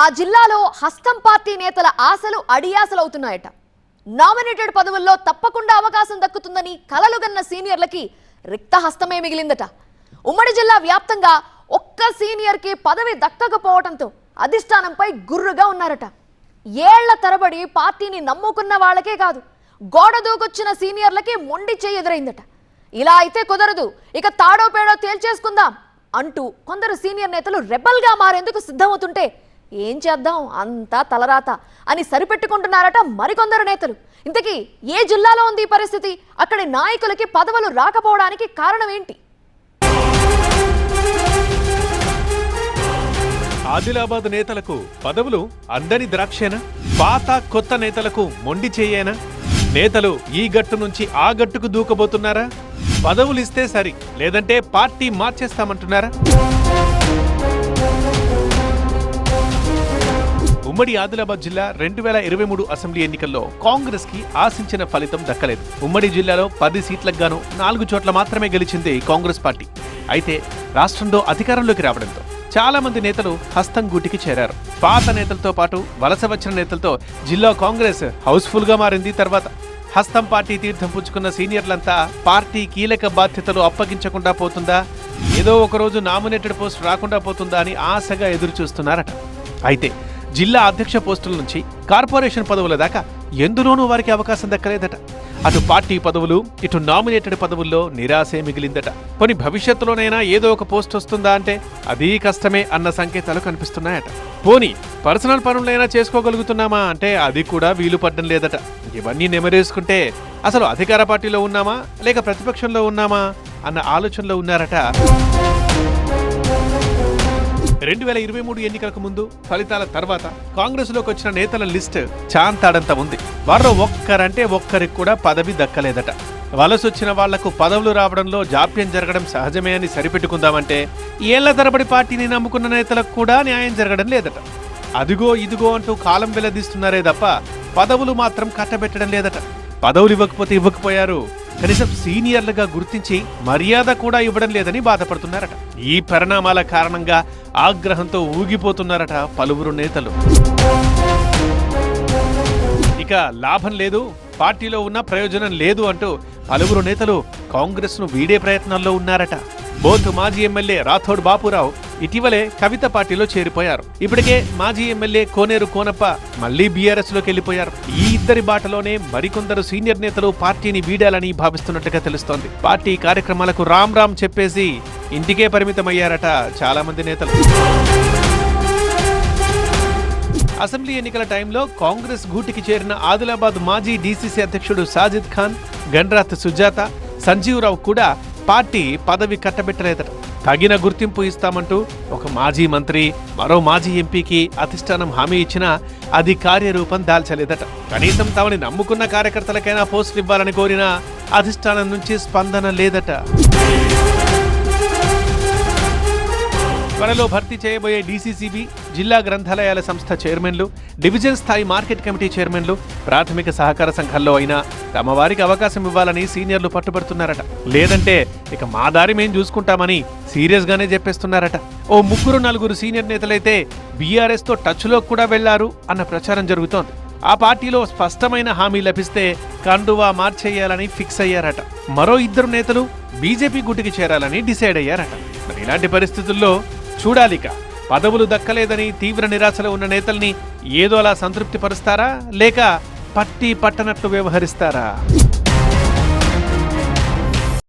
ఆ జిల్లాలో హస్తం పార్టీ నేతల ఆశలు అడియాసలవుతున్నాయట. నామినేటెడ్ పదవుల్లో తప్పకుండా అవకాశం దక్కుతుందని కలలుగన్న సీనియర్లకి రిక్త హస్తమే మిగిలిందట. ఉమ్మడి జిల్లా వ్యాప్తంగా ఒక్క సీనియర్కి పదవి దక్కకపోవడంతో అధిష్టానంపై గుర్రుగా ఉన్నారట. ఏళ్ల తరబడి పార్టీని నమ్ముకున్న వాళ్ళకే కాదు, గోడ దూకొచ్చిన సీనియర్లకి మొండి చేయి ఎదురైందట. ఇలా అయితే కుదరదు, ఇక తాడో పేడో తేల్చేసుకుందాం అంటూ కొందరు సీనియర్ నేతలు రెబల్గా మారేందుకు సిద్ధమవుతుంటే ఏం చేద్దాం అంతా తలరాత అని సరిపెట్టుకుంటున్నారట మరికొందరు నేతలు. ఇంతకీ ఏ జిల్లాలో ఉంది ఈ పరిస్థితి? అక్కడి నాయకులకి పదవులు రాకపోవడానికి కారణం ఏంటి? ఆదిలాబాద్ నేతలకు పదవులు అందని ద్రాక్షేనా? పాత కొత్త నేతలకు మొండి చేయేనా? నేతలు ఈ గట్టు నుంచి ఆ గట్టుకు దూకబోతున్నారా? పదవులు ఇస్తే సరి, లేదంటే పార్టీ మార్చేస్తామంటున్నారా? ఉమ్మడి ఆదిలాబాద్ జిల్లా 2023 అసెంబ్లీ ఎన్నికల్లో కాంగ్రెస్ కి ఆశించిన ఫలితం దక్కలేదు. ఉమ్మడి జిల్లాలో 10 సీట్లకు గాను 4 చోట్ల మాత్రమే గెలిచింది కాంగ్రెస్ పార్టీ. అయితే రాష్ట్రంలో అధికారంలోకి రావడంతో చాలా మంది నేతలు హస్తం గూటికి చేరారు. పాత నేతలతో పాటు వలస వచ్చిన నేతలతో జిల్లా కాంగ్రెస్ హౌస్ఫుల్ గా మారింది. తర్వాత హస్తం పార్టీ తీర్థం పుచ్చుకున్న సీనియర్లంతా పార్టీ కీలక బాధ్యతలు అప్పగించకుండా పోతుందా, ఏదో ఒకరోజు నామినేటెడ్ పోస్ట్ రాకుండా పోతుందా అని ఆశగా ఎదురు చూస్తున్నారట. అయితే జిల్లా అధ్యక్ష పోస్టుల నుంచి కార్పొరేషన్ పదవుల దాకా ఎందులోనూ వారికి అవకాశం దక్కలేదట. అటు పార్టీ పదవులు, ఇటు నామినేటెడ్ పదవుల్లో నిరాశే మిగిలిందట. కొన్ని భవిష్యత్తులోనైనా ఏదో ఒక పోస్ట్ వస్తుందా అంటే అదీ కష్టమే అన్న సంకేతాలు కనిపిస్తున్నాయట. పోనీ పర్సనల్ పనులైనా చేసుకోగలుగుతున్నామా అంటే అది కూడా వీలు పడ్డం లేదట. ఇవన్నీ నెమరేసుకుంటే అసలు అధికార పార్టీలో ఉన్నామా లేక ప్రతిపక్షంలో ఉన్నామా అన్న ఆలోచనలో ఉన్నారట. 2023 ఎన్నికలకు ముందు, ఫలితాల తర్వాత కాంగ్రెస్ లోకి వచ్చిన నేతల లిస్ట్ చాంతాడంత ఉంది. వారిలో ఒక్కరంటే ఒక్కరికి కూడా పదవి దక్కలేదట. వలసొచ్చిన వాళ్లకు పదవులు రావడంలో జాప్యం జరగడం సహజమే అని సరిపెట్టుకుందామంటే ఏళ్ల తరబడి పార్టీని నమ్ముకున్న నేతలకు కూడా న్యాయం జరగడం లేదట. అదిగో ఇదిగో అంటూ కాలం వెల్లదీస్తున్నారే తప్ప పదవులు మాత్రం కట్టబెట్టడం లేదట. పదవులు ఇవ్వకపోతే ఇవ్వకపోయారు, కనీసం సీనియర్లుగా గుర్తించి మర్యాద కూడా ఇవ్వడం లేదని బాధపడుతున్నారట. ఈ పరిణామాల కారణంగా ఆగ్రహంతో ఊగిపోతున్నారట పలువురు నేతలు. ఇక లాభం లేదు, పార్టీలో ఉన్న ప్రయోజనం లేదు అంటూ పలువురు నేతలు కాంగ్రెస్ ను వీడే ప్రయత్నాల్లో ఉన్నారట. బోత్ మాజీ ఎమ్మెల్యే రాథోడ్ బాపురావు ఇటీవలే కవిత పార్టీలో చేరిపోయారు. ఇప్పటికే మాజీ ఎమ్మెల్యే కోనేరు కోనప్ప మళ్లీ బీఆర్ఎస్ లోకి వెళ్లిపోయారు. ఈ ఇద్దరి బాటలోనే మరికొందరు సీనియర్ నేతలు పార్టీని వీడాలని భావిస్తున్నట్లుగా తెలుస్తోంది. పార్టీ కార్యక్రమాలకు రామ్ రామ్ చెప్పేసి ఇంటికే పరిమితమయ్యారట చాలా మంది నేతలు. అసెంబ్లీ ఎన్నికల టైంలో కాంగ్రెస్ గూటికి చేరిన ఆదిలాబాద్ మాజీ డీసీసీ అధ్యక్షుడు సాజిద్ ఖాన్, గన్రాత్ సుజాత, సంజీవరావు కూడా పార్టీ పదవి కట్టబెట్టలేదట. తగిన గుర్తింపు ఇస్తామంటూ ఒక మాజీ మంత్రి, మరో మాజీ ఎంపీకి అధిష్టానం హామీ ఇచ్చినా అది కార్యరూపం దాల్చలేదట. కనీసం తమని నమ్ముకున్న కార్యకర్తలకైనా పోస్టులు ఇవ్వాలని కోరినా అధిష్టానం నుంచి స్పందన లేదట. త్వరలో భర్తీ చేయబోయే డీసీసీబీ, జిల్లా గ్రంథాలయాల సంస్థ చైర్మన్లు, డివిజన్ స్థాయి మార్కెట్ కమిటీ చైర్మన్లు, ప్రాథమిక సహకార సంఘాల్లో అయినా తమ వారికి అవకాశం ఇవ్వాలని సీనియర్లు పట్టుబడుతున్నారట. లేదంటే ఇక మా దారి మేం చూసుకుంటామని సీరియస్ గానే చెప్పేస్తున్నారట. ఓ 3-4 సీనియర్ నేతలైతే బీఆర్ఎస్ తో టచ్ లో కూడా వెళ్లారు అన్న ప్రచారం జరుగుతోంది. ఆ పార్టీలో స్పష్టమైన హామీ లభిస్తే కండువా మార్చేయాలని ఫిక్స్ అయ్యారట. మరో 2 నేతలు బీజేపీ గుటికి చేరాలని డిసైడ్ అయ్యారట. మరి ఇలాంటి పరిస్థితుల్లో చూడాలిక పదవులు దక్కలేదని తీవ్ర నిరాశలో ఉన్న నేతల్ని ఏదో అలా సంతృప్తి పరుస్తారా లేక పట్టి పట్టనట్లు వ్యవహరిస్తారా?